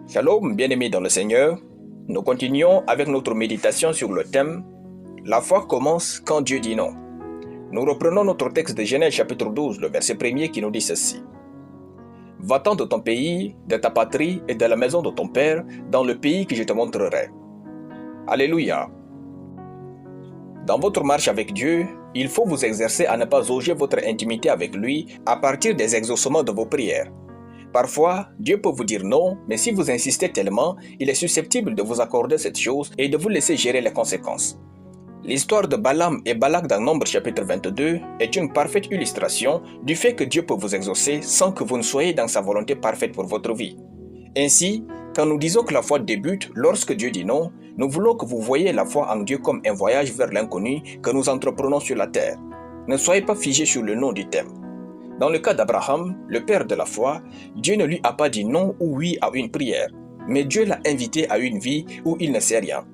Shalom, bien-aimés dans le Seigneur. Nous continuons avec notre méditation sur le thème « La foi commence quand Dieu dit non ». Nous reprenons notre texte de Genèse chapitre 12, le verset 1er qui nous dit ceci. « Va-t'en de ton pays, de ta patrie et de la maison de ton père, dans le pays que je te montrerai. » Alléluia. Dans votre marche avec Dieu, il faut vous exercer à ne pas auger votre intimité avec lui à partir des exaucements de vos prières. Parfois, Dieu peut vous dire non, mais si vous insistez tellement, il est susceptible de vous accorder cette chose et de vous laisser gérer les conséquences. L'histoire de Balaam et Balak dans Nombre chapitre 22 est une parfaite illustration du fait que Dieu peut vous exaucer sans que vous ne soyez dans sa volonté parfaite pour votre vie. Ainsi, quand nous disons que la foi débute lorsque Dieu dit non, nous voulons que vous voyez la foi en Dieu comme un voyage vers l'inconnu que nous entreprenons sur la terre. Ne soyez pas figés sur le nom du thème. Dans le cas d'Abraham, le père de la foi, Dieu ne lui a pas dit non ou oui à une prière, mais Dieu l'a invité à une vie où il ne sait rien.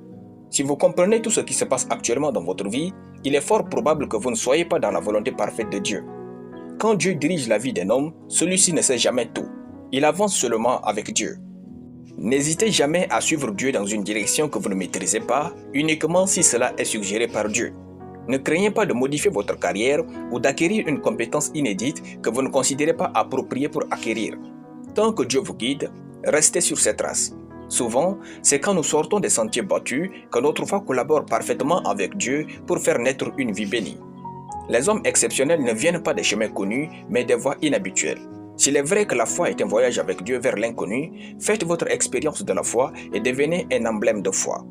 Si vous comprenez tout ce qui se passe actuellement dans votre vie, il est fort probable que vous ne soyez pas dans la volonté parfaite de Dieu. Quand Dieu dirige la vie d'un homme, celui-ci ne sait jamais tout. Il avance seulement avec Dieu. N'hésitez jamais à suivre Dieu dans une direction que vous ne maîtrisez pas, uniquement si cela est suggéré par Dieu. Ne craignez pas de modifier votre carrière ou d'acquérir une compétence inédite que vous ne considérez pas appropriée pour acquérir. Tant que Dieu vous guide, restez sur cette trace. Souvent, c'est quand nous sortons des sentiers battus que notre foi collabore parfaitement avec Dieu pour faire naître une vie bénie. Les hommes exceptionnels ne viennent pas des chemins connus, mais des voies inhabituelles. S'il est vrai que la foi est un voyage avec Dieu vers l'inconnu, faites votre expérience de la foi et devenez un emblème de foi.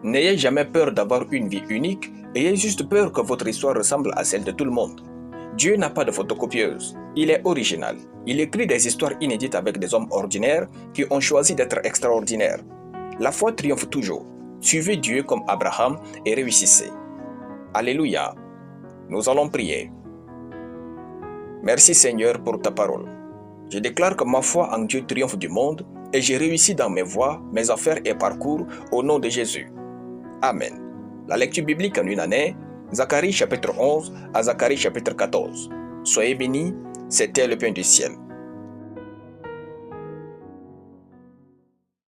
N'ayez jamais peur d'avoir une vie unique, ayez juste peur que votre histoire ressemble à celle de tout le monde. Dieu n'a pas de photocopieuse, il est original. Il écrit des histoires inédites avec des hommes ordinaires qui ont choisi d'être extraordinaires. La foi triomphe toujours. Suivez Dieu comme Abraham et réussissez. Alléluia. Nous allons prier. Merci Seigneur pour ta parole. Je déclare que ma foi en Dieu triomphe du monde et j'ai réussi dans mes voies, mes affaires et parcours au nom de Jésus. Amen. La lecture biblique en une année, Zacharie chapitre 11 à Zacharie chapitre 14. Soyez bénis, c'était le pain du ciel.